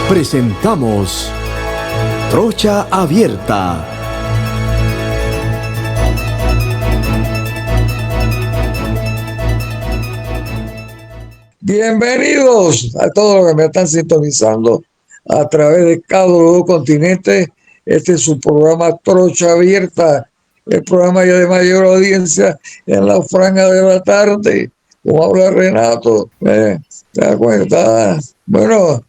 Presentamos Trocha Abierta. Bienvenidos a todos los que me están sintonizando a través de cada uno de los continentes. Este es su programa Trocha Abierta, el programa ya de mayor audiencia en la franja de la tarde. Como habla Renato, ¿te das cuenta? Bueno,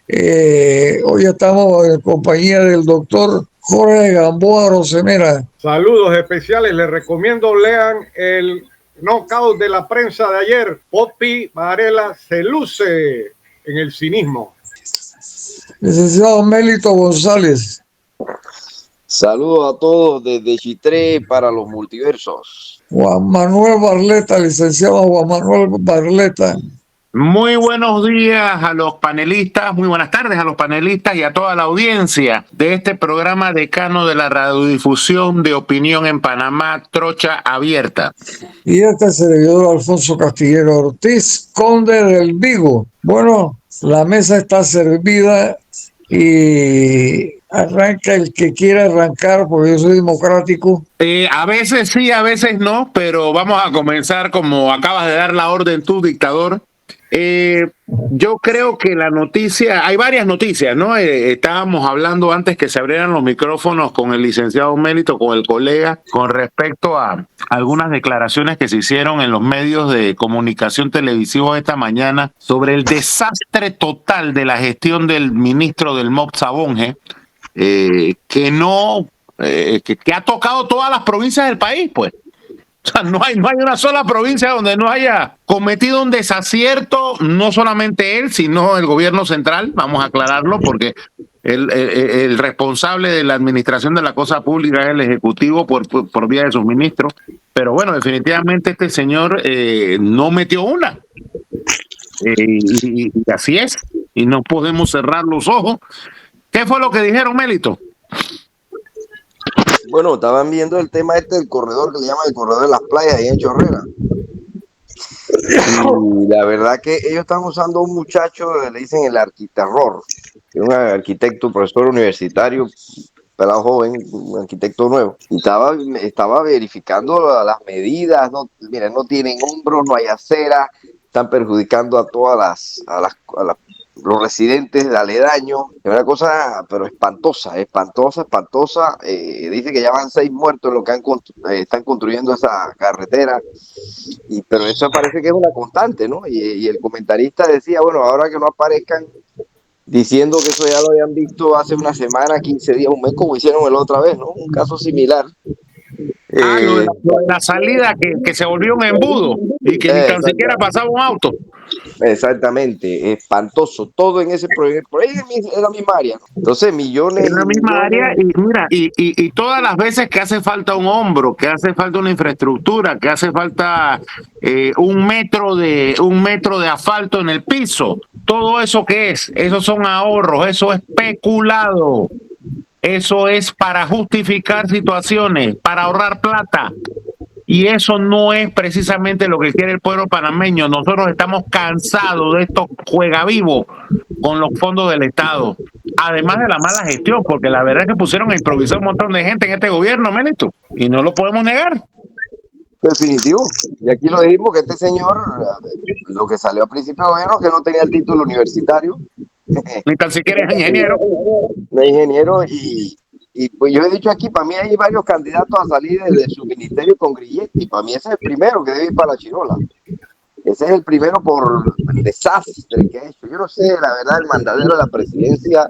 hoy estamos en compañía del doctor Jorge Gamboa Rosemera. Saludos especiales, les recomiendo lean el knockout de la prensa de ayer. Poppy Varela se luce en el cinismo. Licenciado Mélito González. Saludos a todos desde Chitré para los multiversos. Juan Manuel Barleta, licenciado Juan Manuel Barleta. Muy buenos días a los panelistas, muy buenas tardes a los panelistas y a toda la audiencia de este programa decano de la radiodifusión de opinión en Panamá, Trocha Abierta. Y este servidor Alfonso Castillero Ortiz, conde del Vigo. Bueno, la mesa está servida y arranca el que quiera arrancar, porque yo soy democrático. A veces sí, a veces no, pero vamos a comenzar como acabas de dar la orden tú, dictador. Yo creo que la noticia, hay varias noticias, ¿no? Estábamos hablando antes que se abrieran los micrófonos con el licenciado Mélito, con el colega, con respecto a algunas declaraciones que se hicieron en los medios de comunicación televisivos esta mañana sobre el desastre total de la gestión del ministro del MOP Sabonge, que ha tocado todas las provincias del país, pues. O sea, no hay una sola provincia donde no haya cometido un desacierto, no solamente él, sino el gobierno central, vamos a aclararlo, porque el responsable de la administración de la cosa pública es el Ejecutivo por vía de sus ministros. Pero bueno, definitivamente este señor no metió una. Y así es, y no podemos cerrar los ojos. ¿Qué fue lo que dijeron, Mélito? Bueno, estaban viendo el tema del corredor que le llaman el corredor de las playas ahí en Chorrera. Y la verdad que ellos están usando a un muchacho, le dicen el arquiterror, que es un arquitecto, profesor universitario, pelado joven, un arquitecto nuevo. Y estaba verificando las medidas, miren, no tienen hombros, no hay acera, están perjudicando a todas los residentes de aledaños. Es una cosa, pero espantosa. Dice que ya van 6 muertos en lo que están construyendo esa carretera. Pero eso parece que es una constante, ¿no? Y el comentarista decía, bueno, ahora que no aparezcan diciendo que eso ya lo habían visto hace una semana, 15 días, un mes, como hicieron la otra vez, ¿no? Un caso similar. La salida que se volvió un embudo y que ni tan siquiera pasaba un auto. Exactamente, espantoso, todo en ese proyecto, por ahí es la misma área, ¿no? Entonces millones. Es la misma área y mira, y todas las veces que hace falta un hombro, que hace falta una infraestructura, que hace falta un metro de asfalto en el piso, todo eso ¿qué es? Esos son ahorros, eso es peculado. Eso es para justificar situaciones, para ahorrar plata. Y eso no es precisamente lo que quiere el pueblo panameño. Nosotros estamos cansados de estos juegavivos con los fondos del Estado. Además de la mala gestión, porque la verdad es que pusieron a improvisar un montón de gente en este gobierno, Mélito, y no lo podemos negar. Definitivo. Y aquí lo dijimos que este señor, lo que salió a principio de gobierno, que no tenía el título universitario. Ni tan siquiera es ingeniero. No es ingeniero y pues yo he dicho aquí, para mí hay varios candidatos a salir de su ministerio con grilletes, y para mí ese es el primero que debe ir para la Chirola. Ese es el primero por el desastre que ha hecho. Yo no sé, la verdad, el mandadero de la presidencia.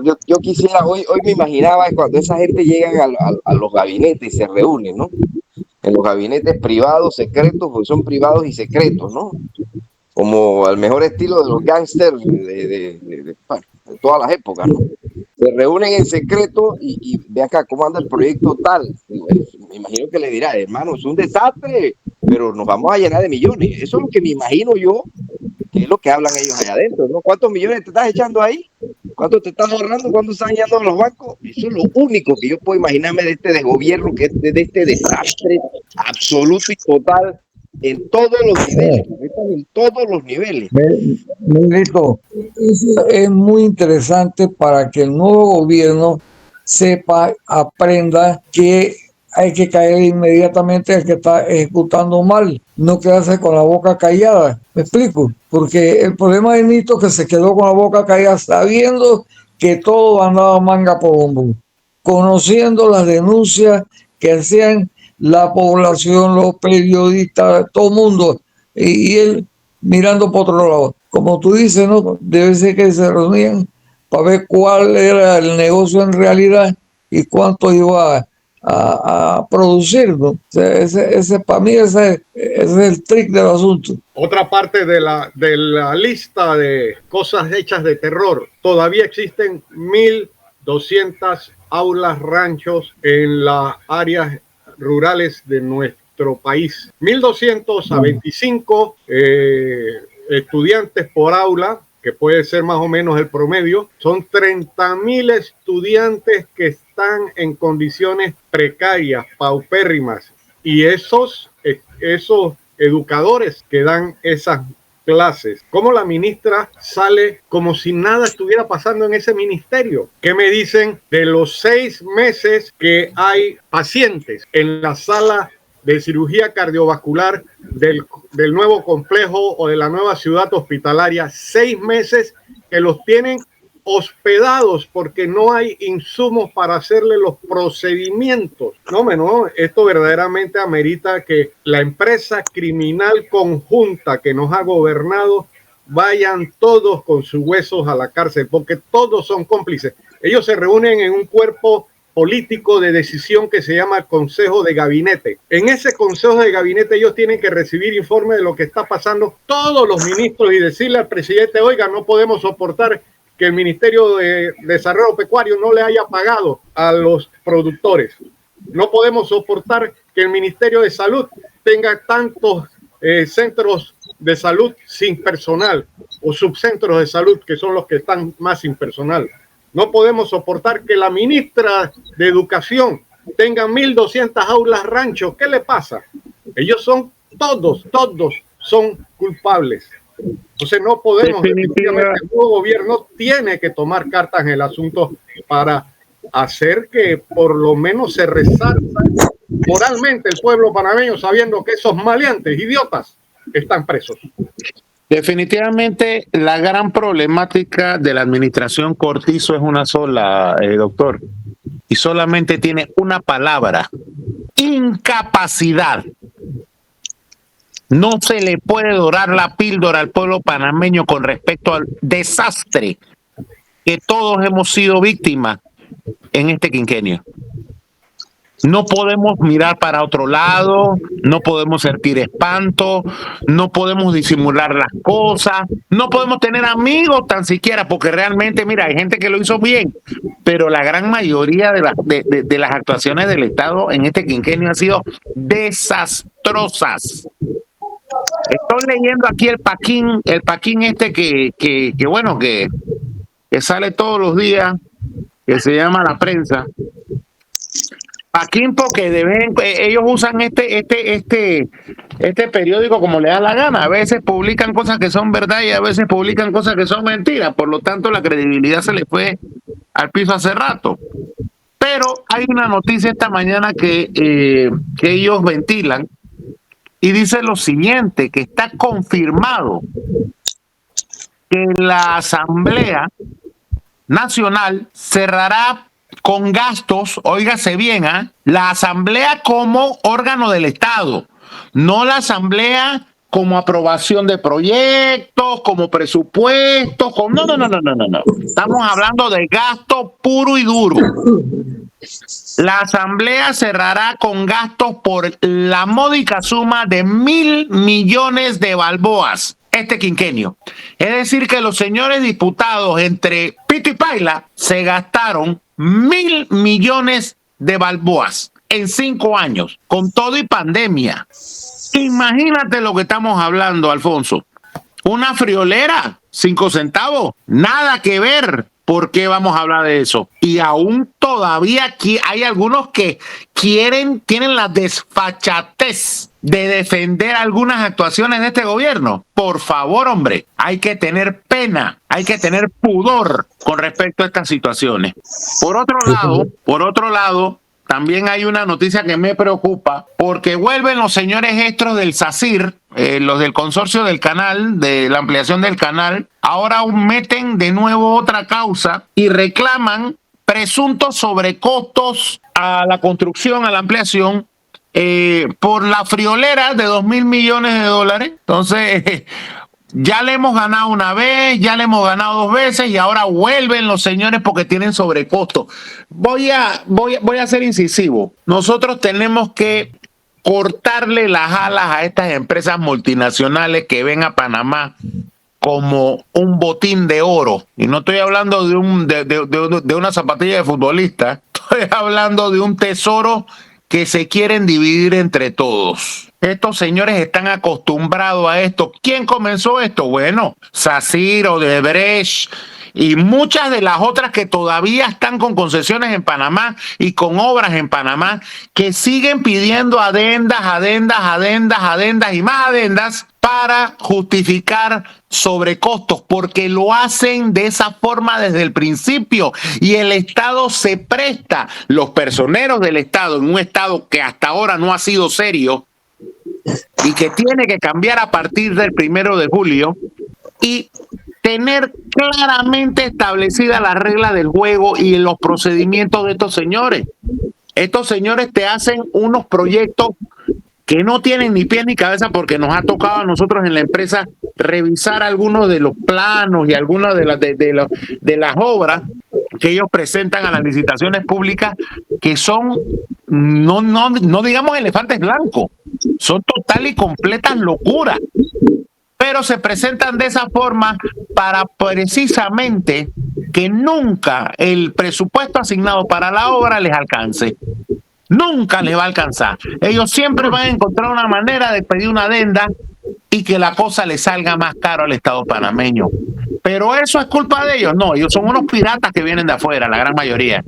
Yo quisiera, hoy me imaginaba cuando esa gente llega a los gabinetes y se reúnen, ¿no? En los gabinetes privados, secretos, porque son privados y secretos, ¿no? Como al mejor estilo de los gángsters de todas las épocas, ¿no? Se reúnen en secreto y ve acá cómo anda el proyecto tal. Me imagino que le dirá, hermano, es un desastre, pero nos vamos a llenar de millones. Eso es lo que me imagino yo, que es lo que hablan ellos allá adentro, ¿no? ¿Cuántos millones te estás echando ahí? ¿Cuánto te estás ahorrando? ¿Cuánto están yendo los bancos? Eso es lo único que yo puedo imaginarme de este desgobierno, que es de este desastre absoluto y total en todos los niveles, en todos los niveles. Miguelito, eso es muy interesante para que el nuevo gobierno sepa, aprenda que hay que caer inmediatamente al que está ejecutando mal, no quedarse con la boca callada. ¿Me explico? Porque el problema de Nito es que se quedó con la boca callada sabiendo que todo andaba manga por hombro, conociendo las denuncias que hacían la población, los periodistas, todo el mundo, y él mirando por otro lado. Como tú dices, ¿no? Debe ser que se reunían para ver cuál era el negocio en realidad y cuánto iba a producir, ¿no? O sea, para mí ese es el trick del asunto. Otra parte de la lista de cosas hechas de terror, todavía existen 1.200 aulas ranchos en las áreas rurales de nuestro país. 1.200 a 25 estudiantes por aula, que puede ser más o menos el promedio. Son 30.000 estudiantes que están en condiciones precarias, paupérrimas, y esos educadores que dan esas clases. ¿Cómo la ministra sale como si nada estuviera pasando en ese ministerio? ¿Qué me dicen de los 6 meses que hay pacientes en la sala de cirugía cardiovascular del nuevo complejo o de la nueva ciudad hospitalaria? 6 meses que los tienen hospedados porque no hay insumos para hacerle los procedimientos. No, esto verdaderamente amerita que la empresa criminal conjunta que nos ha gobernado vayan todos con sus huesos a la cárcel, porque todos son cómplices. Ellos se reúnen en un cuerpo político de decisión que se llama Consejo de Gabinete. En ese Consejo de Gabinete ellos tienen que recibir informe de lo que está pasando todos los ministros y decirle al presidente: oiga, no podemos soportar que el Ministerio de Desarrollo Pecuario no le haya pagado a los productores. No podemos soportar que el Ministerio de Salud tenga tantos centros de salud sin personal o subcentros de salud, que son los que están más sin personal. No podemos soportar que la ministra de Educación tenga 1.200 aulas ranchos. ¿Qué le pasa? Ellos son todos son culpables. Entonces no podemos, definitivamente el nuevo gobierno tiene que tomar cartas en el asunto para hacer que por lo menos se resalta moralmente el pueblo panameño, sabiendo que esos maleantes, idiotas, están presos. Definitivamente la gran problemática de la administración Cortizo es una sola, doctor, y solamente tiene una palabra: incapacidad. No se le puede dorar la píldora al pueblo panameño con respecto al desastre que todos hemos sido víctimas en este quinquenio. No podemos mirar para otro lado, no podemos sentir espanto, no podemos disimular las cosas, no podemos tener amigos tan siquiera, porque realmente, mira, hay gente que lo hizo bien, pero la gran mayoría de las actuaciones del Estado en este quinquenio han sido desastrosas. Estoy leyendo aquí el Paquín este que sale todos los días, que se llama La Prensa. Paquín, porque ellos usan este periódico como le da la gana. A veces publican cosas que son verdad y a veces publican cosas que son mentiras. Por lo tanto, la credibilidad se les fue al piso hace rato. Pero hay una noticia esta mañana que ellos ventilan y dice lo siguiente, que está confirmado que la Asamblea Nacional cerrará con gastos, óigase bien, la Asamblea como órgano del Estado, no la Asamblea como aprobación de proyectos, como presupuestos, no. Estamos hablando de gasto puro y duro. La Asamblea cerrará con gastos por la módica suma de 1.000 millones de balboas este quinquenio. Es decir, que los señores diputados, entre pito y paila, se gastaron 1.000 millones de balboas en 5 años, con todo y pandemia. Imagínate lo que estamos hablando, Alfonso. Una friolera, 5 centavos, nada que ver. ¿Por qué vamos a hablar de eso? Y aún todavía aquí hay algunos que tienen la desfachatez de defender algunas actuaciones de este gobierno. Por favor, hombre, hay que tener pena, hay que tener pudor con respecto a estas situaciones. Por otro lado, también hay una noticia que me preocupa, porque vuelven los señores estos del SACIR, los del consorcio del canal, de la ampliación del canal, ahora meten de nuevo otra causa y reclaman presuntos sobrecostos a la construcción, a la ampliación, por la friolera de 2.000 millones de dólares. Entonces, ya le hemos ganado una vez, ya le hemos ganado 2 veces y ahora vuelven los señores porque tienen sobrecosto. Voy a ser incisivo. Nosotros tenemos que cortarle las alas a estas empresas multinacionales que ven a Panamá como un botín de oro. Y no estoy hablando de una zapatilla de futbolista, estoy hablando de un tesoro que se quieren dividir entre todos. Estos señores están acostumbrados a esto. ¿Quién comenzó esto? Bueno, SACIR, Odebrecht y muchas de las otras que todavía están con concesiones en Panamá y con obras en Panamá, que siguen pidiendo adendas y más adendas para justificar sobrecostos, porque lo hacen de esa forma desde el principio y el Estado se presta, los personeros del Estado, en un Estado que hasta ahora no ha sido serio y que tiene que cambiar a partir del 1 de julio y tener claramente establecida la regla del juego y los procedimientos de estos señores. Estos señores te hacen unos proyectos que no tienen ni pies ni cabeza, porque nos ha tocado a nosotros en la empresa revisar algunos de los planos y algunas de las obras que ellos presentan a las licitaciones públicas, que son, no digamos elefantes blancos, son total y completas locuras, pero se presentan de esa forma para precisamente que nunca el presupuesto asignado para la obra les alcance. Nunca les va a alcanzar. Ellos siempre van a encontrar una manera de pedir una adenda y que la cosa le salga más caro al Estado panameño. Pero eso es culpa de ellos. No, ellos son unos piratas que vienen de afuera, la gran mayoría.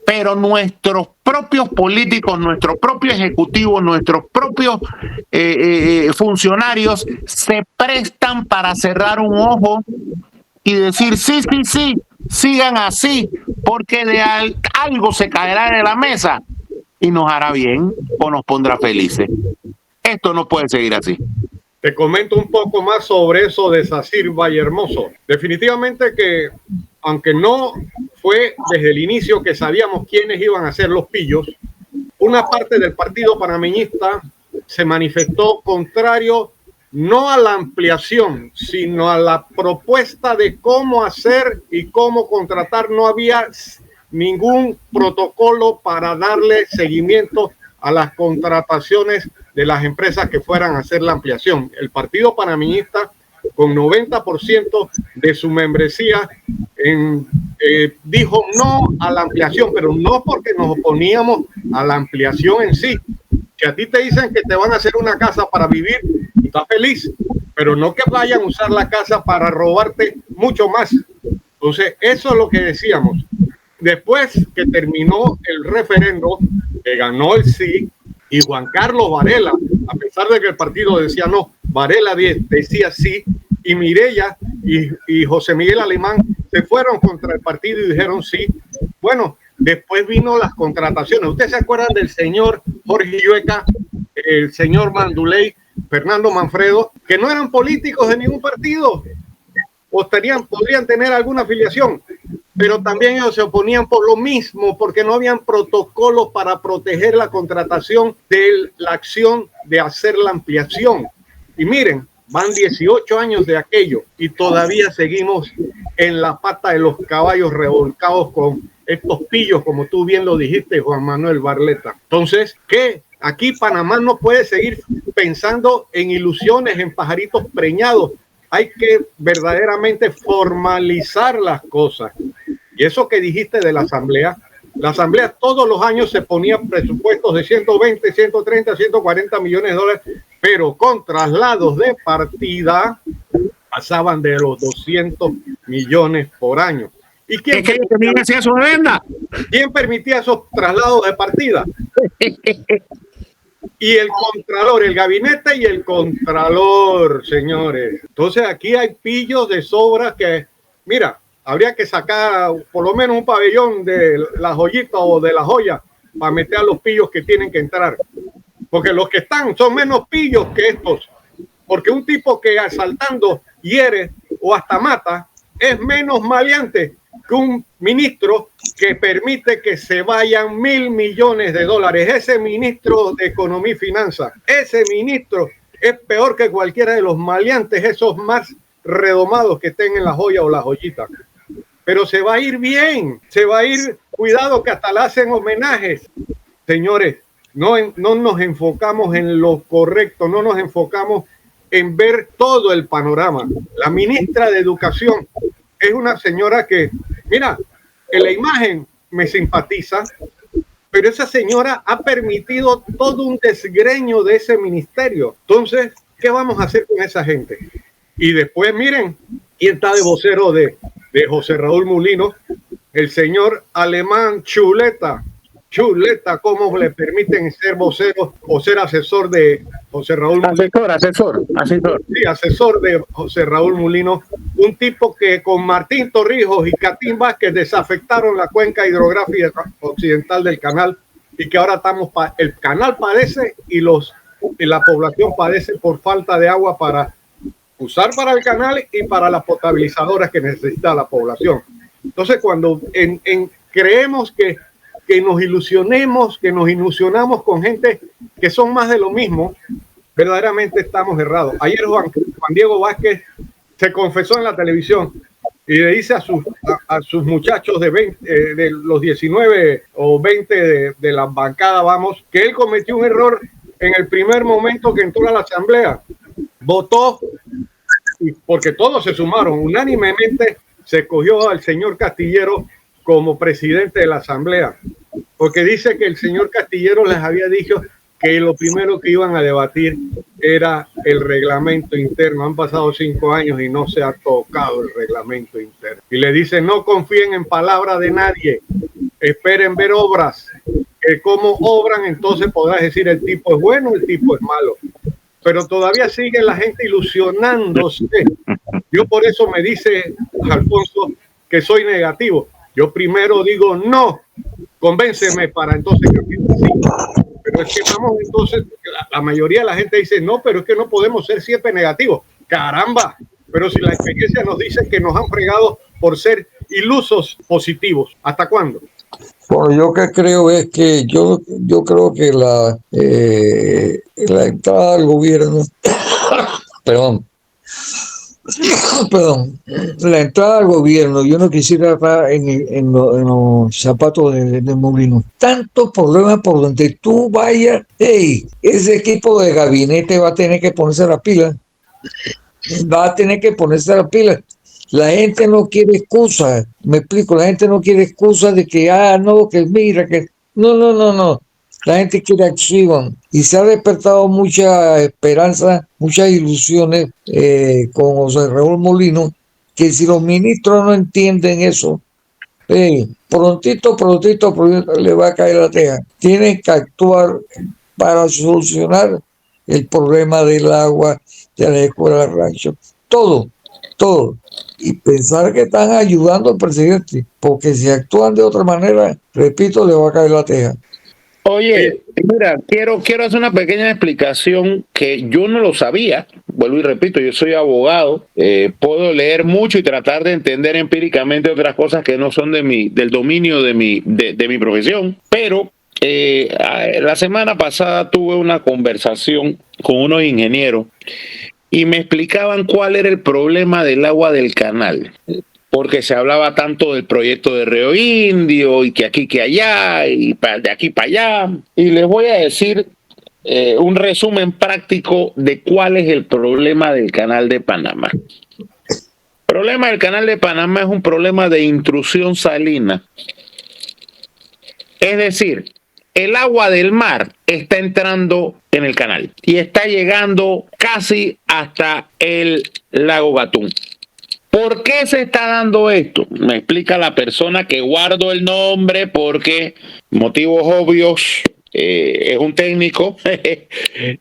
Pero nuestros propios políticos, nuestro propio ejecutivo, nuestros propios funcionarios se prestan para cerrar un ojo y decir sí, sigan así, porque de algo se caerá de la mesa y nos hará bien o nos pondrá felices. Esto no puede seguir así. Te comento un poco más sobre eso de SACIR Vallehermoso. Definitivamente que, aunque no fue desde el inicio que sabíamos quiénes iban a ser los pillos, una parte del partido panameñista se manifestó contrario no a la ampliación, sino a la propuesta de cómo hacer y cómo contratar. No había ningún protocolo para darle seguimiento a las contrataciones de las empresas que fueran a hacer la ampliación. El partido panameñista, con 90% de su membresía, dijo no a la ampliación, pero no porque nos oponíamos a la ampliación en sí. Si a ti te dicen que te van a hacer una casa para vivir, estás feliz, pero no que vayan a usar la casa para robarte mucho más. Entonces, eso es lo que decíamos. Después que terminó el referendo, que ganó el sí, y Juan Carlos Varela, a pesar de que el partido decía no, Varela decía sí, y Mireya y José Miguel Alemán se fueron contra el partido y dijeron sí. Bueno, después vino las contrataciones. ¿Ustedes se acuerdan del señor Jorge Llueca, el señor Manduley, Fernando Manfredo, que no eran políticos de ningún partido? O podrían tener alguna afiliación, pero también ellos se oponían por lo mismo, porque no habían protocolos para proteger la contratación de la acción de hacer la ampliación. Y miren, van 18 años de aquello y todavía seguimos en la pata de los caballos revolcados con estos pillos, como tú bien lo dijiste, Juan Manuel Barleta. Entonces, ¿qué? Aquí Panamá no puede seguir pensando en ilusiones, en pajaritos preñados. Hay que verdaderamente formalizar las cosas. Y eso que dijiste de la asamblea todos los años se ponían presupuestos de 120, 130, 140 millones de dólares, pero con traslados de partida pasaban de los 200 millones por año. ¿Y quién hacía su venda? ¿Quién permitía esos traslados de partida? y el contralor, el gabinete y el contralor, señores. Entonces aquí hay pillos de sobra que, mira, habría que sacar por lo menos un pabellón de la joyita o de la joya para meter a los pillos que tienen que entrar. Porque los que están son menos pillos que estos. Porque un tipo que asaltando hiere o hasta mata es menos maleante que un ministro que permite que se vayan $1.000 millones. Ese ministro de Economía y Finanzas, ese ministro es peor que cualquiera de los maleantes, esos más redomados que estén en la joya o la joyita. Pero se va a ir bien, se va a ir, cuidado que hasta le hacen homenajes. Señores, no nos enfocamos en lo correcto, no nos enfocamos en ver todo el panorama. La ministra de Educación es una señora que, mira, en la imagen me simpatiza, pero esa señora ha permitido todo un desgreño de ese ministerio. Entonces, ¿qué vamos a hacer con esa gente? Y después, miren, quién está de vocero de José Raúl Mulino, el señor Alemán Chuleta. Chuleta, ¿cómo le permiten ser vocero o ser asesor de José Raúl Mulino? Asesor. Sí, asesor de José Raúl Mulino, un tipo que con Martín Torrijos y Catín Vázquez desafectaron la cuenca hidrográfica occidental del canal y que ahora el canal padece y la población padece por falta de agua para usar para el canal y para las potabilizadoras que necesita la población. Entonces, cuando creemos que nos ilusionamos con gente que son más de lo mismo, verdaderamente estamos errados. Ayer Juan Diego Vázquez se confesó en la televisión y le dice a sus muchachos de los 19 o 20 de la bancada, vamos, que él cometió un error en el primer momento que entró a la asamblea. Votó, porque todos se sumaron, unánimemente se cogió al señor Castillero como presidente de la asamblea, porque dice que el señor Castillero les había dicho que lo primero que iban a debatir era el reglamento interno. Han pasado 5 años y no se ha tocado el reglamento interno. Y le dice, no confíen en palabra de nadie, esperen ver obras, que como obran entonces podrás decir el tipo es bueno, el tipo es malo. Pero todavía sigue la gente ilusionándose. Yo por eso me dice Alfonso que soy negativo. Yo primero digo no, convénceme para entonces capítulo 5. Pero es que vamos entonces, la mayoría de la gente dice no, pero es que no podemos ser siempre negativos. Caramba, pero si la experiencia nos dice que nos han fregado por ser ilusos positivos, ¿hasta cuándo? Bueno, yo que creo es que yo creo que la entrada al gobierno, perdón, la entrada al gobierno, yo no quisiera estar en los zapatos de Molino. Tantos problemas por donde tú vayas, hey, ese equipo de gabinete va a tener que ponerse la pila. La gente no quiere excusas, me explico, la gente no quiere excusas de que, no, que mira, que... No. La gente quiere acción y se ha despertado mucha esperanza, muchas ilusiones con José Raúl Molino, que si los ministros no entienden eso, prontito le va a caer la teja. Tienen que actuar para solucionar el problema del agua, de la escuela rancho, todo. Y pensar que están ayudando al presidente, porque si actúan de otra manera, repito, le va a caer la teja. Oye, mira, quiero hacer una pequeña explicación que yo no lo sabía. Vuelvo y repito, yo soy abogado, puedo leer mucho y tratar de entender empíricamente otras cosas que no son del dominio de mi profesión, pero la semana pasada tuve una conversación con unos ingenieros y me explicaban cuál era el problema del agua del canal. Porque se hablaba tanto del proyecto de Río Indio y que aquí, que allá, y de aquí para allá. Y les voy a decir un resumen práctico de cuál es el problema del Canal de Panamá. El problema del Canal de Panamá es un problema de intrusión salina. Es decir, el agua del mar está entrando en el canal y está llegando casi hasta el lago Gatún. ¿Por qué se está dando esto? Me explica la persona que guardo el nombre porque motivos obvios es un técnico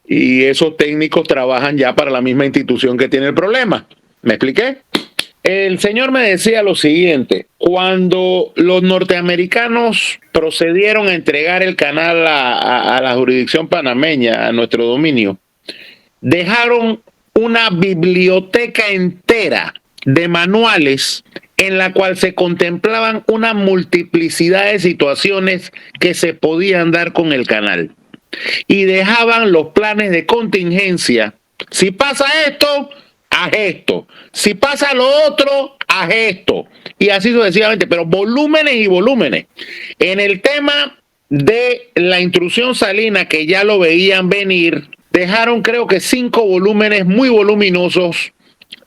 y esos técnicos trabajan ya para la misma institución que tiene el problema. ¿Me expliqué? El señor me decía lo siguiente: cuando los norteamericanos procedieron a entregar el canal a la jurisdicción panameña, a nuestro dominio, dejaron una biblioteca entera de manuales en la cual se contemplaban una multiplicidad de situaciones que se podían dar con el canal. Y dejaban los planes de contingencia. Si pasa esto, haz esto. Si pasa lo otro, haz esto. Y así sucesivamente, pero volúmenes y volúmenes. En el tema de la intrusión salina, que ya lo veían venir, dejaron creo que 5 volúmenes muy voluminosos,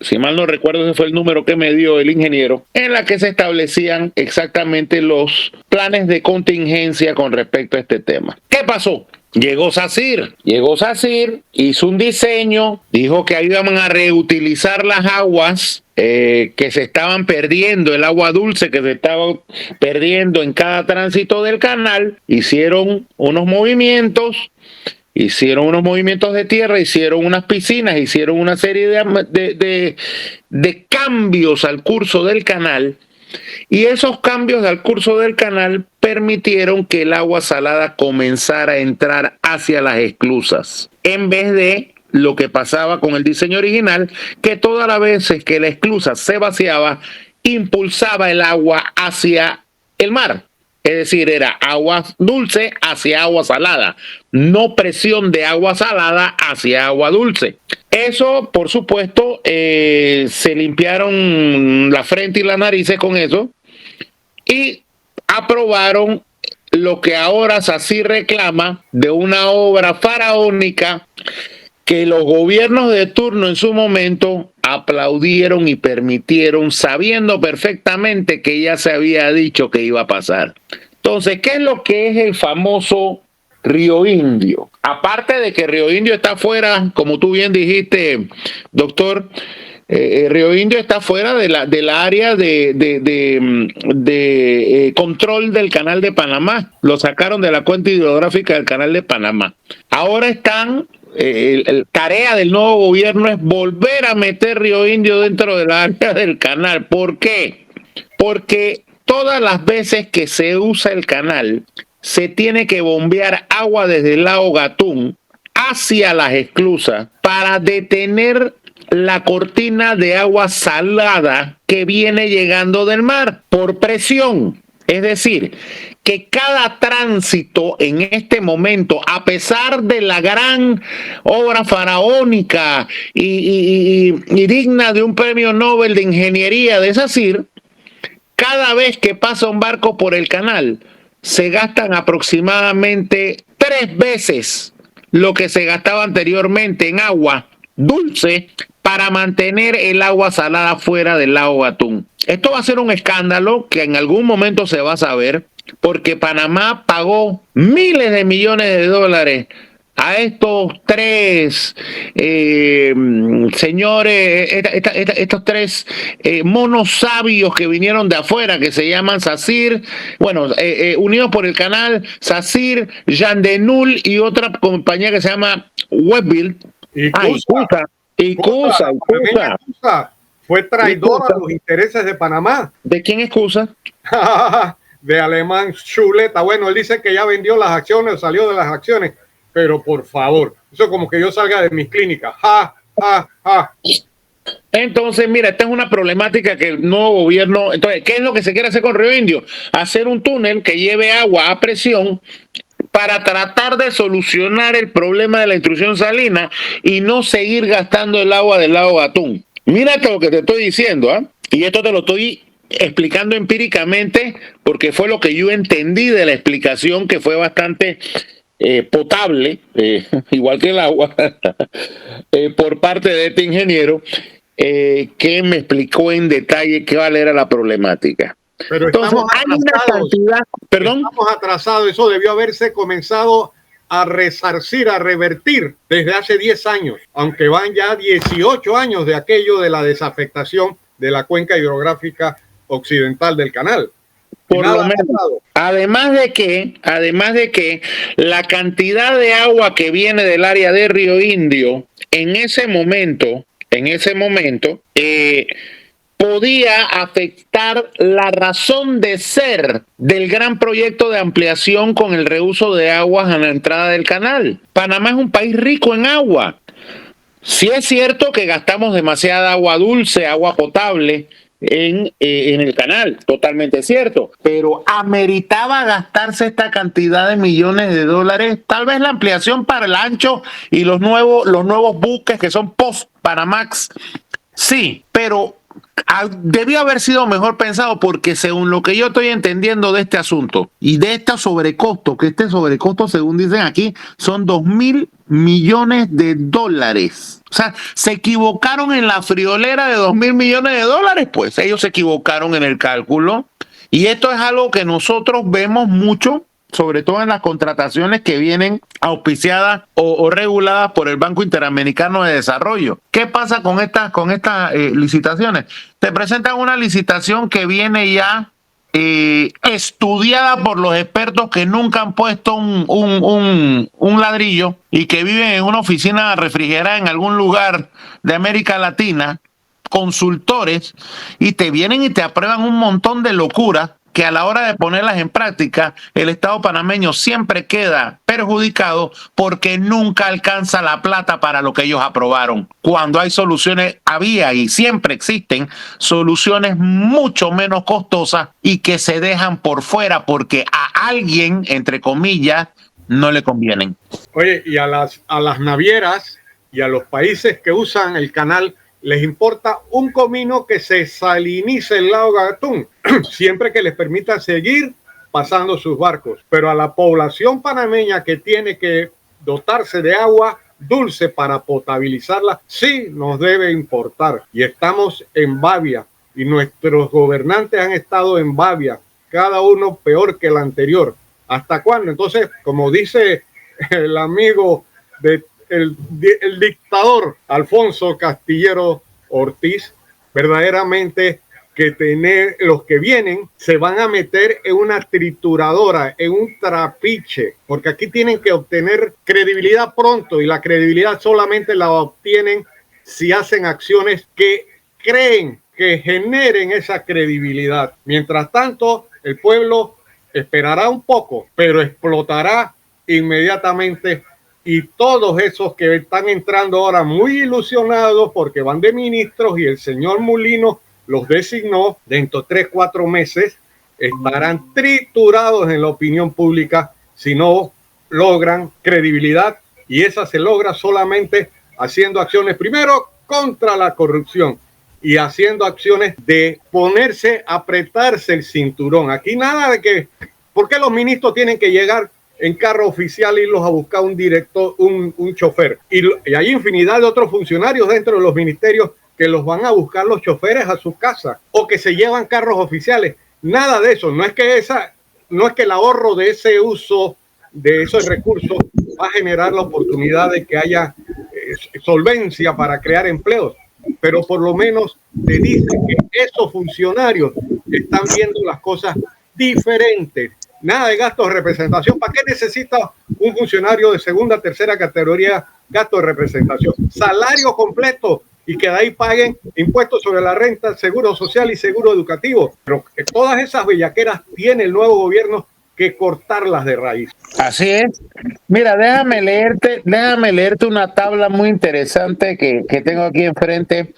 si mal no recuerdo ese fue el número que me dio el ingeniero, en la que se establecían exactamente los planes de contingencia con respecto a este tema. ¿Qué pasó? Llegó SACIR, hizo un diseño, dijo que ahí iban a reutilizar las aguas que se estaban perdiendo, el agua dulce que se estaba perdiendo en cada tránsito del canal. Hicieron unos movimientos de tierra, hicieron unas piscinas, hicieron una serie de cambios al curso del canal, y esos cambios al curso del canal permitieron que el agua salada comenzara a entrar hacia las esclusas, en vez de lo que pasaba con el diseño original, que todas las veces que la esclusa se vaciaba, impulsaba el agua hacia el mar. Es decir, era agua dulce hacia agua salada, no presión de agua salada hacia agua dulce. Eso, por supuesto, se limpiaron la frente y las narices con eso y aprobaron lo que ahora SACIR reclama de una obra faraónica que los gobiernos de turno en su momento aplaudieron y permitieron, sabiendo perfectamente que ya se había dicho que iba a pasar. Entonces, ¿qué es lo que es el famoso Río Indio? Aparte de que Río Indio está fuera, como tú bien dijiste, doctor, Río Indio está fuera de la área de control del Canal de Panamá. Lo sacaron de la cuenta hidrográfica del Canal de Panamá. Ahora están... tarea del nuevo gobierno es volver a meter Río Indio dentro del área del canal. ¿Por qué? Porque todas las veces que se usa el canal, se tiene que bombear agua desde el lago Gatún hacia las esclusas para detener la cortina de agua salada que viene llegando del mar por presión. Es decir, que cada tránsito en este momento, a pesar de la gran obra faraónica y digna de un premio Nobel de Ingeniería de SACIR, cada vez que pasa un barco por el canal, se gastan aproximadamente 3 veces lo que se gastaba anteriormente en agua dulce para mantener el agua salada fuera del lago Gatún. Esto va a ser un escándalo que en algún momento se va a saber, porque Panamá pagó miles de millones de dólares a estos 3 señores, estos 3 monos sabios que vinieron de afuera, que se llaman SACIR, bueno, unidos por el canal, SACIR, Jean de Null y otra compañía que se llama Webbuild. Icusa fue traidor a los intereses de Panamá. ¿De quién excusa? De Alemán Chuleta. Bueno, él dice que ya vendió las acciones, salió de las acciones, pero por favor, eso es como que yo salga de mis clínicas. Entonces, mira, esta es una problemática que el nuevo gobierno... Entonces, ¿qué es lo que se quiere hacer con Río Indio? Hacer un túnel que lleve agua a presión para tratar de solucionar el problema de la intrusión salina y no seguir gastando el agua del lago Gatún. Mírate lo que te estoy diciendo, ¿eh? Y esto te lo estoy explicando empíricamente porque fue lo que yo entendí de la explicación, que fue bastante potable, igual que el agua, por parte de este ingeniero, que me explicó en detalle qué era la problemática. Pero entonces, hay una cantidad, perdón. Estamos atrasados, eso debió haberse comenzado a resarcir, a revertir desde hace 10 años, aunque van ya 18 años de aquello de la desafectación de la cuenca hidrográfica occidental del canal. Por nada lo ha menos. pasado. Además de que la cantidad de agua que viene del área de Río Indio en ese momento, podía afectar la razón de ser del gran proyecto de ampliación con el reuso de aguas a la entrada del canal. Panamá es un país rico en agua. Sí es cierto que gastamos demasiada agua dulce, agua potable en el canal, totalmente cierto, pero ameritaba gastarse esta cantidad de millones de dólares, tal vez la ampliación para el ancho y los nuevos buques que son post-Panamax, sí, pero debió haber sido mejor pensado porque según lo que yo estoy entendiendo de este asunto y de este sobrecosto, que este sobrecosto según dicen aquí son 2.000 millones de dólares. O sea, se equivocaron en la friolera de 2.000 millones de dólares, pues ellos se equivocaron en el cálculo y esto es algo que nosotros vemos mucho, sobre todo en las contrataciones que vienen auspiciadas o reguladas por el Banco Interamericano de Desarrollo. ¿Qué pasa con estas licitaciones? Te presentan una licitación que viene ya estudiada por los expertos que nunca han puesto un ladrillo y que viven en una oficina refrigerada en algún lugar de América Latina, consultores, y te vienen y te aprueban un montón de locuras que a la hora de ponerlas en práctica, el Estado panameño siempre queda perjudicado porque nunca alcanza la plata para lo que ellos aprobaron. Cuando hay soluciones, había y siempre existen soluciones mucho menos costosas y que se dejan por fuera porque a alguien, entre comillas, no le convienen. Oye, y a las navieras y a los países que usan el canal les importa un comino que se salinice el lago Gatún, siempre que les permita seguir pasando sus barcos. Pero a la población panameña que tiene que dotarse de agua dulce para potabilizarla, sí nos debe importar. Y estamos en babia, y nuestros gobernantes han estado en babia, cada uno peor que el anterior. ¿Hasta cuándo? Entonces, como dice el amigo de el dictador Alfonso Castillero Ortiz, verdaderamente que los que vienen se van a meter en una trituradora, en un trapiche, porque aquí tienen que obtener credibilidad pronto y la credibilidad solamente la obtienen si hacen acciones que creen que generen esa credibilidad. Mientras tanto, el pueblo esperará un poco, pero explotará inmediatamente. Y todos esos que están entrando ahora muy ilusionados porque van de ministros y el señor Mulino los designó, dentro de 3-4 meses estarán triturados en la opinión pública si no logran credibilidad, y esa se logra solamente haciendo acciones primero contra la corrupción y haciendo acciones de ponerse, apretarse el cinturón. Aquí nada de que, ¿por qué los ministros tienen que llegar en carro oficial, irlos a buscar un director, un chofer? Y hay infinidad de otros funcionarios dentro de los ministerios que los van a buscar los choferes a sus casas o que se llevan carros oficiales. Nada de eso. No es que el ahorro de ese uso de esos recursos va a generar la oportunidad de que haya solvencia para crear empleos, pero por lo menos te dicen que esos funcionarios están viendo las cosas diferentes. Nada de gastos de representación. ¿Para qué necesita un funcionario de segunda, tercera categoría gasto de representación? Salario completo y que de ahí paguen impuestos sobre la renta, seguro social y seguro educativo. Pero todas esas bellaqueras tiene el nuevo gobierno que cortarlas de raíz. Así es. Mira, déjame leerte una tabla muy interesante que tengo aquí enfrente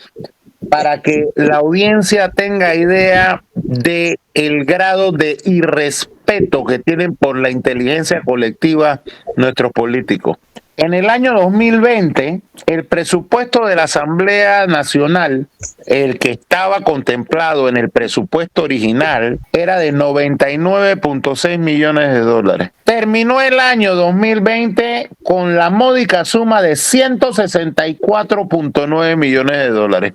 para que la audiencia tenga idea de el grado de irrespeto que tienen por la inteligencia colectiva nuestros políticos. En el año 2020, el presupuesto de la Asamblea Nacional, el que estaba contemplado en el presupuesto original, era de 99.6 millones de dólares. Terminó el año 2020 con la módica suma de 164.9 millones de dólares.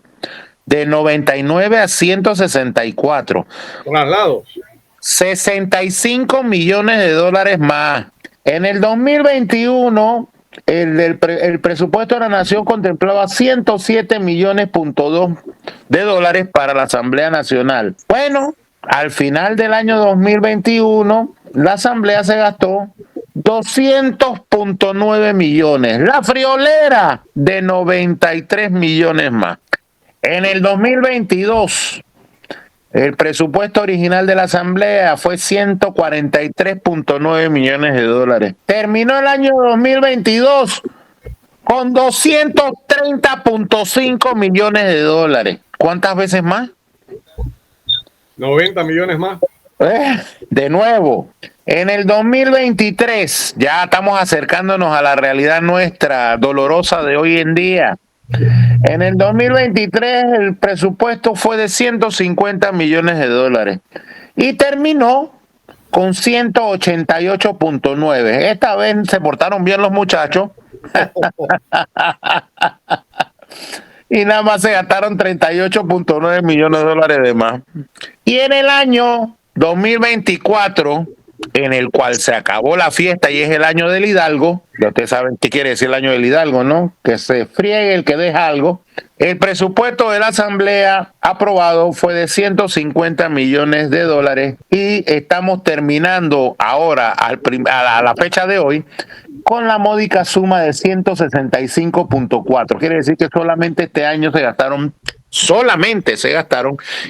De 99 a 164. Traslados. 65 millones de dólares más. En el 2021, el presupuesto de la Nación contemplaba 107 millones.2 de dólares para la Asamblea Nacional. Bueno, al final del año 2021, la Asamblea se gastó 200.9 millones. La friolera de 93 millones más. En el 2022, el presupuesto original de la Asamblea fue 143.9 millones de dólares. Terminó el año 2022 con 230.5 millones de dólares. ¿Cuántas veces más? 90 millones más. De nuevo, en el 2023, ya estamos acercándonos a la realidad nuestra dolorosa de hoy en día. En el 2023 el presupuesto fue de 150 millones de dólares y terminó con 188.9. Esta vez se portaron bien los muchachos y nada más se gastaron 38.9 millones de dólares de más. Y en el año 2024, en el cual se acabó la fiesta y es el año del Hidalgo, ya ustedes saben qué quiere decir el año del Hidalgo, ¿no? Que se friegue el que deja algo. El presupuesto de la Asamblea aprobado fue de 150 millones de dólares y estamos terminando ahora, a la fecha de hoy, con la módica suma de 165.4. Quiere decir que solamente este año se gastaron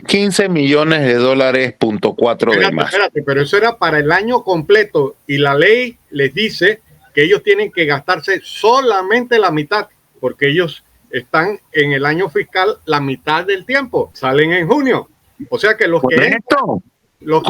15 millones de dólares, .4 de más. Espérate, pero eso era para el año completo y la ley les dice que ellos tienen que gastarse solamente la mitad, porque ellos están en el año fiscal la mitad del tiempo, salen en junio. O sea que los que entran no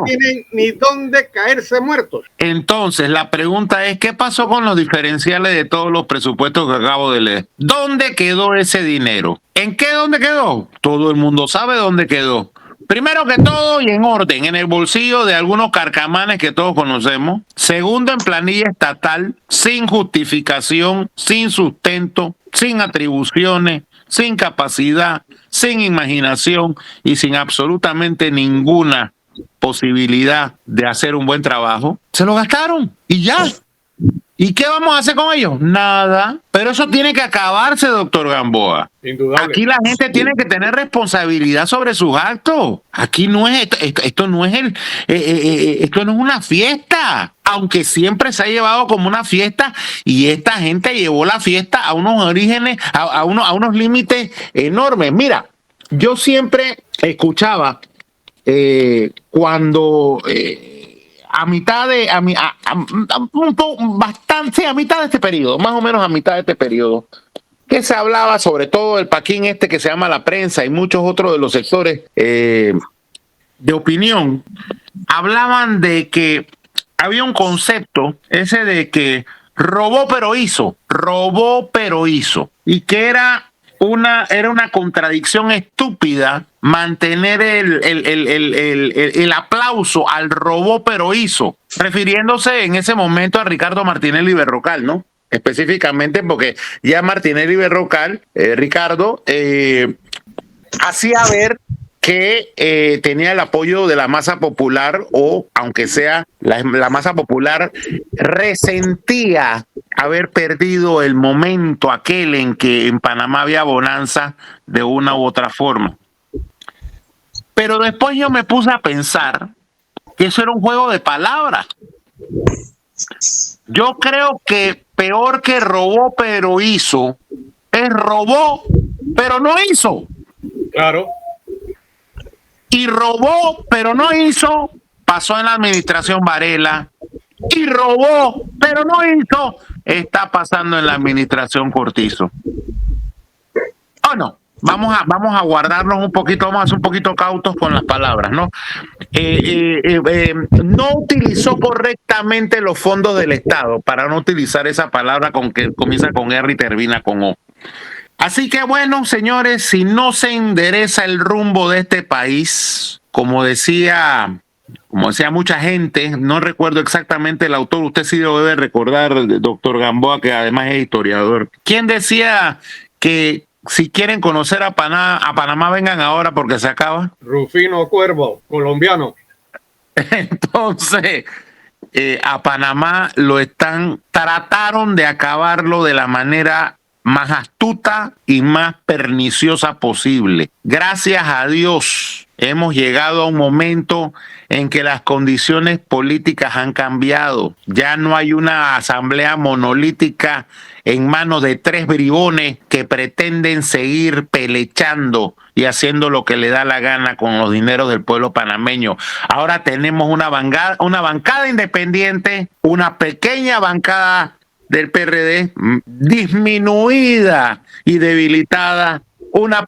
tienen ni dónde caerse muertos. Entonces, la pregunta es, ¿qué pasó con los diferenciales de todos los presupuestos que acabo de leer? ¿Dónde quedó ese dinero? ¿En qué dónde quedó? Todo el mundo sabe dónde quedó. Primero que todo y en orden, en el bolsillo de algunos carcamanes que todos conocemos. Segundo, en planilla estatal, sin justificación, sin sustento, sin atribuciones, sin capacidad, sin imaginación y sin absolutamente ninguna posibilidad de hacer un buen trabajo. Se lo gastaron y ya. ¿Y qué vamos a hacer con ellos? Nada. Pero eso tiene que acabarse, doctor Gamboa. Indudable. Aquí la gente tiene que tener responsabilidad sobre sus actos. Aquí no es esto no es esto no es una fiesta, aunque siempre se ha llevado como una fiesta y esta gente llevó la fiesta a unos orígenes, a unos límites enormes. Mira, yo siempre escuchaba cuando a mitad de este periodo, más o menos a mitad de este periodo, que se hablaba sobre todo el paquín este que se llama la prensa y muchos otros de los sectores de opinión, hablaban de que había un concepto ese de que robó pero hizo, y que era una contradicción estúpida mantener el aplauso al robó pero hizo, refiriéndose en ese momento a Ricardo Martinelli Berrocal, ¿no? Específicamente porque ya Martinelli Berrocal, Ricardo, hacía ver que tenía el apoyo de la masa popular, o aunque sea la masa popular resentía haber perdido el momento aquel en que en Panamá había bonanza de una u otra forma. Pero después yo me puse a pensar que eso era un juego de palabras. Yo creo que peor que robó pero hizo es robó pero no hizo. Claro. Y robó pero no hizo pasó en la administración Varela. Y robó pero no hizo está pasando en la administración Cortizo. ¿O no? Vamos a guardarnos un poquito, vamos a ser un poquito cautos con las palabras, ¿no? No utilizó correctamente los fondos del Estado, para no utilizar esa palabra con que comienza con R y termina con O. Así que bueno, señores, si no se endereza el rumbo de este país, como decía mucha gente, no recuerdo exactamente el autor, usted sí lo debe recordar, el doctor Gamboa, que además es historiador. ¿Quién decía que si quieren conocer a Panamá vengan ahora porque se acaba? Rufino Cuervo, colombiano. Entonces, a Panamá trataron de acabarlo de la manera más astuta y más perniciosa posible. Gracias a Dios hemos llegado a un momento en que las condiciones políticas han cambiado. Ya no hay una asamblea monolítica en manos de 3 bribones que pretenden seguir pelechando y haciendo lo que le da la gana con los dineros del pueblo panameño. Ahora tenemos una bancada independiente, una pequeña bancada del PRD disminuida y debilitada, una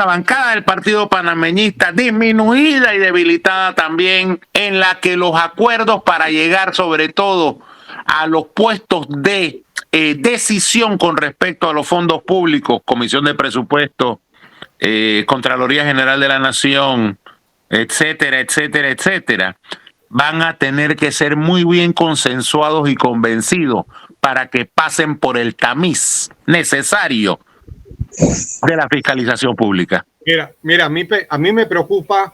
bancada del Partido Panameñista disminuida y debilitada también, en la que los acuerdos para llegar sobre todo a los puestos de decisión con respecto a los fondos públicos, Comisión de Presupuesto, Contraloría General de la Nación, etcétera, etcétera, etcétera, van a tener que ser muy bien consensuados y convencidos para que pasen por el tamiz necesario de la fiscalización pública. Mira, a mí me preocupa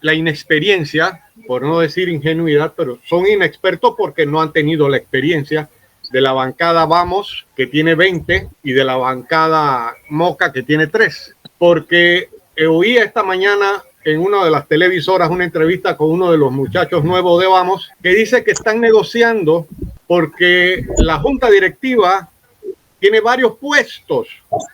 la inexperiencia, por no decir ingenuidad, pero son inexpertos porque no han tenido la experiencia de la bancada Vamos, que tiene 20, y de la bancada Moca, que tiene 3. Porque oí esta mañana en una de las televisoras una entrevista con uno de los muchachos nuevos de Vamos, que dice que están negociando porque la junta directiva tiene varios puestos,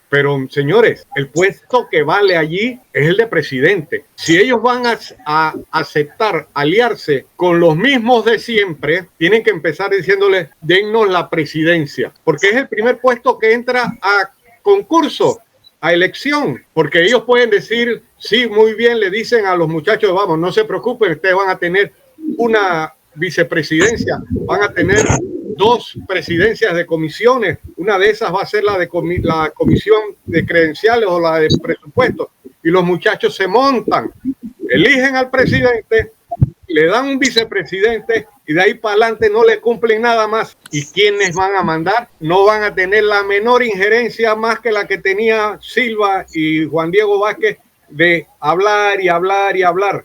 pero señores, el puesto que vale allí es el de presidente. Si ellos van a aceptar aliarse con los mismos de siempre, tienen que empezar diciéndole, dennos la presidencia, porque es el primer puesto que entra a concurso, a elección, porque ellos pueden decir, sí, muy bien, le dicen a los muchachos, vamos, no se preocupen, ustedes van a tener una vicepresidencia, van a tener 2 presidencias de comisiones, una de esas va a ser la comisión de credenciales o la de presupuesto, y los muchachos se montan, eligen al presidente, le dan un vicepresidente y de ahí para adelante no le cumplen nada más. ¿Y quiénes van a mandar? No van a tener la menor injerencia más que la que tenía Silva y Juan Diego Vázquez de hablar y hablar y hablar,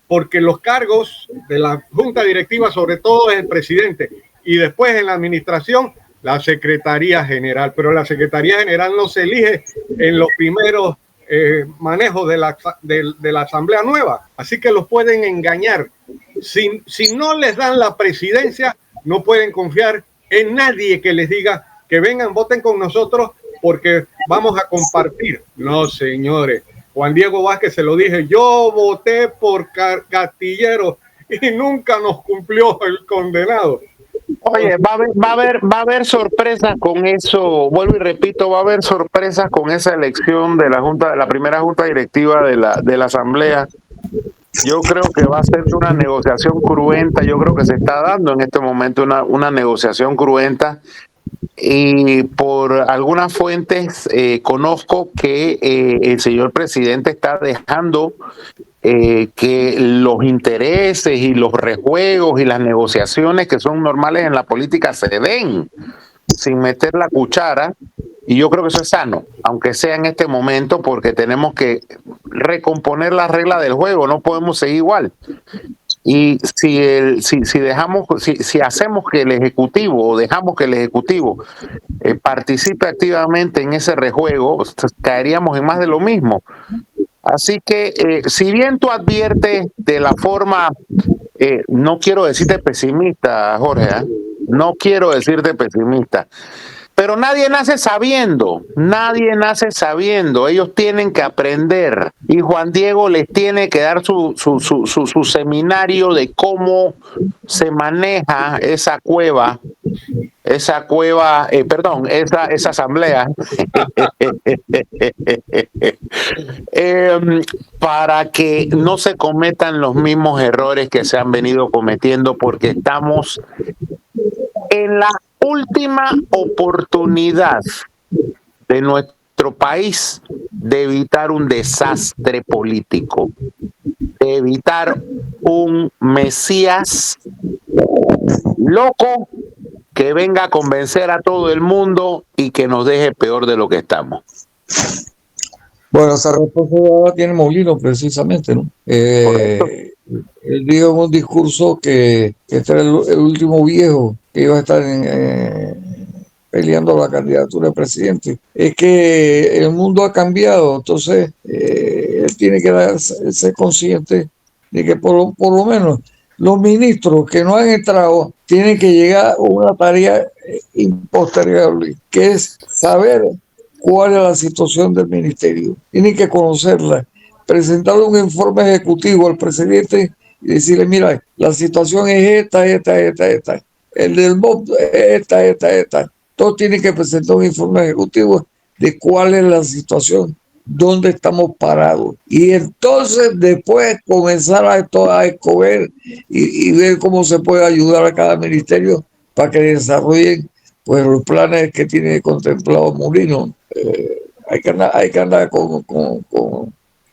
porque los cargos de la junta directiva sobre todo es el presidente y después en la administración la Secretaría General, pero la Secretaría General no se elige en los primeros manejos de la Asamblea Nueva, así que los pueden engañar. Si no les dan la presidencia, no pueden confiar en nadie que les diga que vengan, voten con nosotros porque vamos a compartir. No, señores. Juan Diego Vázquez se lo dije, yo voté por Castillero y nunca nos cumplió el condenado. Oye, va a haber sorpresas con eso. Vuelvo y repito, va a haber sorpresas con esa elección de la primera junta directiva de la Asamblea. Yo creo que va a ser una negociación cruenta. Yo creo que se está dando en este momento una negociación cruenta. Y por algunas fuentes conozco que el señor presidente está dejando que los intereses y los rejuegos y las negociaciones que son normales en la política se den sin meter la cuchara, y yo creo que eso es sano, aunque sea en este momento, porque tenemos que recomponer las reglas del juego, no podemos seguir igual. Y si hacemos que el Ejecutivo o dejamos que el Ejecutivo participe activamente en ese rejuego, caeríamos en más de lo mismo. Así que si bien tú adviertes de la forma, no quiero decirte pesimista, Jorge, no quiero decirte pesimista, pero nadie nace sabiendo, ellos tienen que aprender y Juan Diego les tiene que dar su seminario de cómo se maneja esa asamblea para que no se cometan los mismos errores que se han venido cometiendo, porque estamos en la última oportunidad de nuestro país de evitar un desastre político, de evitar un Mesías loco que venga a convencer a todo el mundo y que nos deje peor de lo que estamos. Bueno, esa responsabilidad la tiene Molino precisamente, ¿no? Él dijo en un discurso que este era el último viejo que iba a estar peleando la candidatura de presidente. Es que el mundo ha cambiado, entonces él tiene que ser consciente de que por lo menos los ministros que no han entrado tienen que llegar a una tarea impostergable, que es saber cuál es la situación del ministerio. Tienen que conocerla, presentar un informe ejecutivo al presidente y decirle, mira, la situación es esta. El del MOB es esta. Todos tienen que presentar un informe ejecutivo de cuál es la situación, dónde estamos parados. Y entonces después comenzar a escoger y ver cómo se puede ayudar a cada ministerio para que desarrollen pues los planes que tiene contemplado Molino. Hay que andar con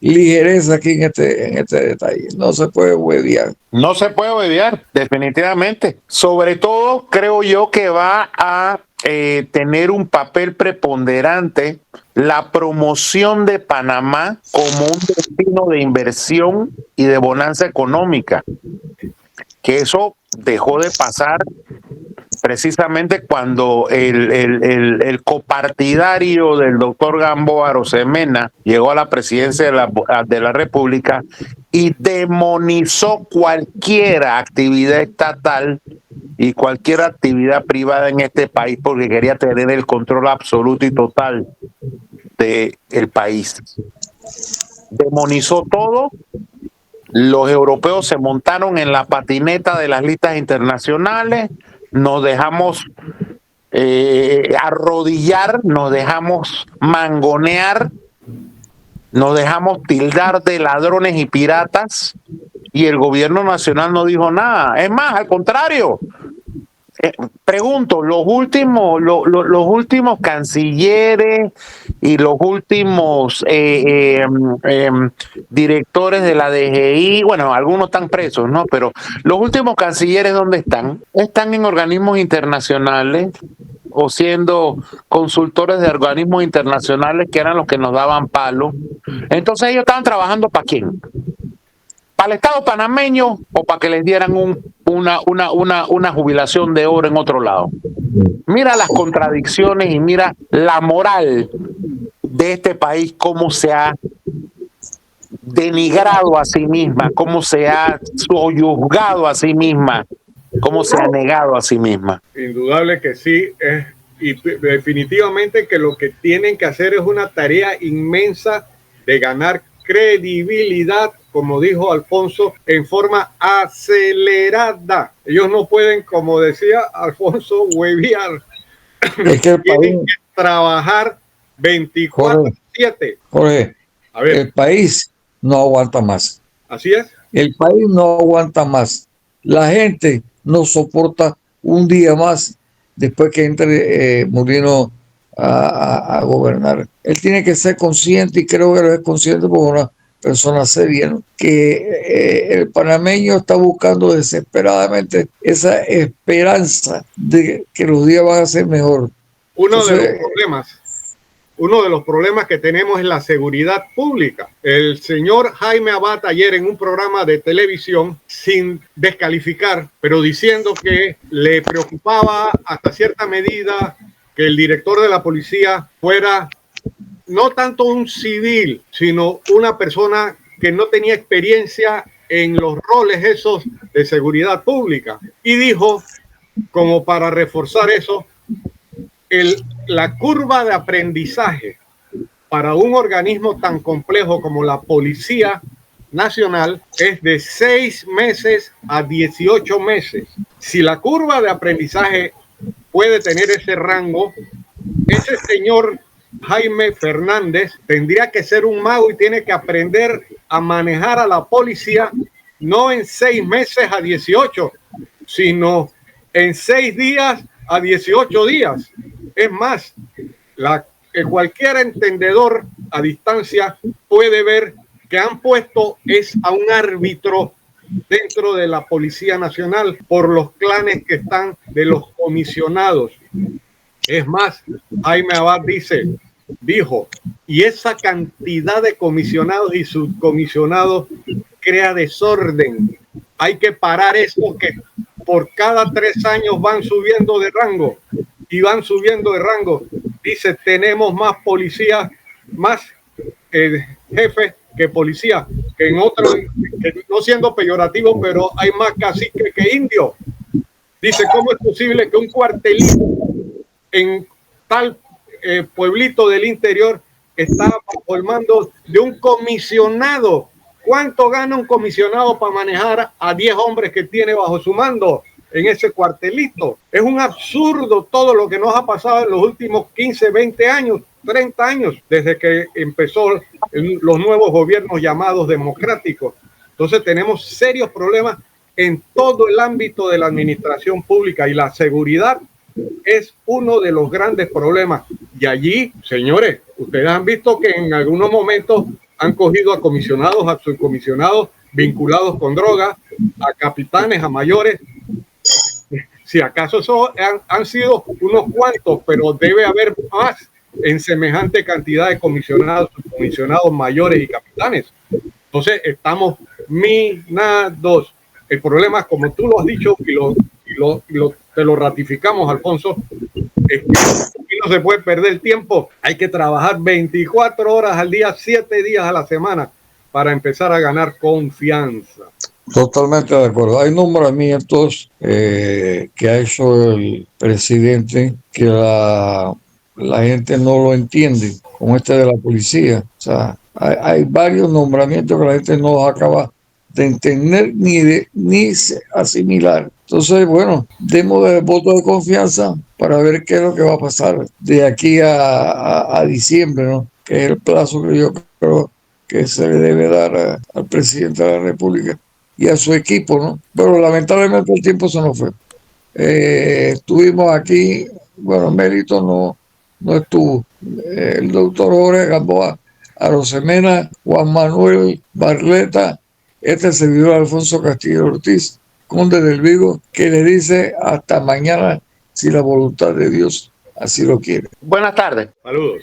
ligereza aquí en este detalle. No se puede huevear. No se puede olvidar, definitivamente. Sobre todo, creo yo que va a tener un papel preponderante la promoción de Panamá como un destino de inversión y de bonanza económica, que eso dejó de pasar precisamente cuando el copartidario del doctor Gamboa Arosemena llegó a la presidencia de la República y demonizó cualquier actividad estatal y cualquier actividad privada en este país porque quería tener el control absoluto y total del país. Demonizó todo. Los europeos se montaron en la patineta de las listas internacionales, nos dejamos arrodillar, nos dejamos mangonear, nos dejamos tildar de ladrones y piratas y el gobierno nacional no dijo nada. Es más, al contrario. Pregunto, los últimos cancilleres y los últimos directores de la DGI, bueno, algunos están presos, ¿no? Pero los últimos cancilleres, ¿dónde están? Están en organismos internacionales o siendo consultores de organismos internacionales que eran los que nos daban palo. Entonces ellos estaban trabajando ¿para quién? ¿Para el Estado panameño o para que les dieran una jubilación de oro en otro lado? Mira las contradicciones y mira la moral de este país, cómo se ha denigrado a sí misma, cómo se ha soyuzgado a sí misma, cómo se ha negado a sí misma. Indudable que sí, y definitivamente que lo que tienen que hacer es una tarea inmensa de ganar credibilidad, como dijo Alfonso, en forma acelerada. Ellos no pueden, como decía Alfonso, huevear. Es que Tienen que trabajar 24/7. Jorge, A ver, el país no aguanta más. así es. El país no aguanta más. La gente no soporta un día más después que entre Molino a gobernar. Él tiene que ser consciente, y creo que lo es consciente porque una persona seria, ¿no? Que el panameño está buscando desesperadamente esa esperanza de que los días van a ser mejor. Uno de los problemas que tenemos es la seguridad pública. El señor Jaime Abad ayer en un programa de televisión, sin descalificar, pero diciendo que le preocupaba hasta cierta medida que el director de la policía fuera no tanto un civil, sino una persona que no tenía experiencia en los roles esos de seguridad pública. Y dijo, como para reforzar eso, la curva de aprendizaje para un organismo tan complejo como la Policía Nacional es de 6 meses a 18 meses. Si la curva de aprendizaje puede tener ese rango, ese señor Jaime Fernández tendría que ser un mago y tiene que aprender a manejar a la policía no en 6 meses a 18, sino en 6 días a 18 días. Es más, cualquier entendedor a distancia puede ver que han puesto a un árbitro dentro de la Policía Nacional por los clanes que están de los comisionados. Es más, Jaime Abad dijo, y esa cantidad de comisionados y subcomisionados crea desorden. Hay que parar eso, que por cada 3 años van subiendo de rango. y van subiendo de rango. Dice, tenemos más policías, más jefes que policías, que en otros, que no siendo peyorativo, pero hay más caciques que indios. Dice, ¿cómo es posible que un cuartelito en tal pueblito del interior está bajo el mando de un comisionado? ¿Cuánto gana un comisionado para manejar a 10 hombres que tiene bajo su mando en ese cuartelito? Es un absurdo todo lo que nos ha pasado en los últimos 15, 20 años, 30 años, desde que empezó los nuevos gobiernos llamados democráticos. Entonces tenemos serios problemas en todo el ámbito de la administración pública, y la seguridad es uno de los grandes problemas. Y allí, señores, ustedes han visto que en algunos momentos han cogido a comisionados, a subcomisionados vinculados con drogas, a capitanes, a mayores. Si acaso eso han sido unos cuantos, pero debe haber más en semejante cantidad de comisionados, subcomisionados, mayores y capitanes. Entonces estamos minados. El problema, como tú lo has dicho te lo ratificamos, Alfonso, es que aquí no se puede perder tiempo. Hay que trabajar 24 horas al día, 7 días a la semana para empezar a ganar confianza. Totalmente de acuerdo. Hay nombramientos que ha hecho el presidente que la gente no lo entiende, como este de la policía. O sea, hay varios nombramientos que la gente no acaba de entender ni asimilar. Entonces, bueno, demos el voto de confianza para ver qué es lo que va a pasar de aquí a diciembre, ¿no? Que es el plazo que yo creo que se le debe dar al presidente de la República y a su equipo, ¿no? Pero lamentablemente el tiempo se nos fue. Estuvimos aquí, bueno, Mérito no estuvo, el doctor Jorge Gamboa, Arosemena, Juan Manuel Barleta, este servidor Alfonso Castillo Ortiz, conde del Vigo, que le dice hasta mañana si la voluntad de Dios así lo quiere. Buenas tardes. Saludos.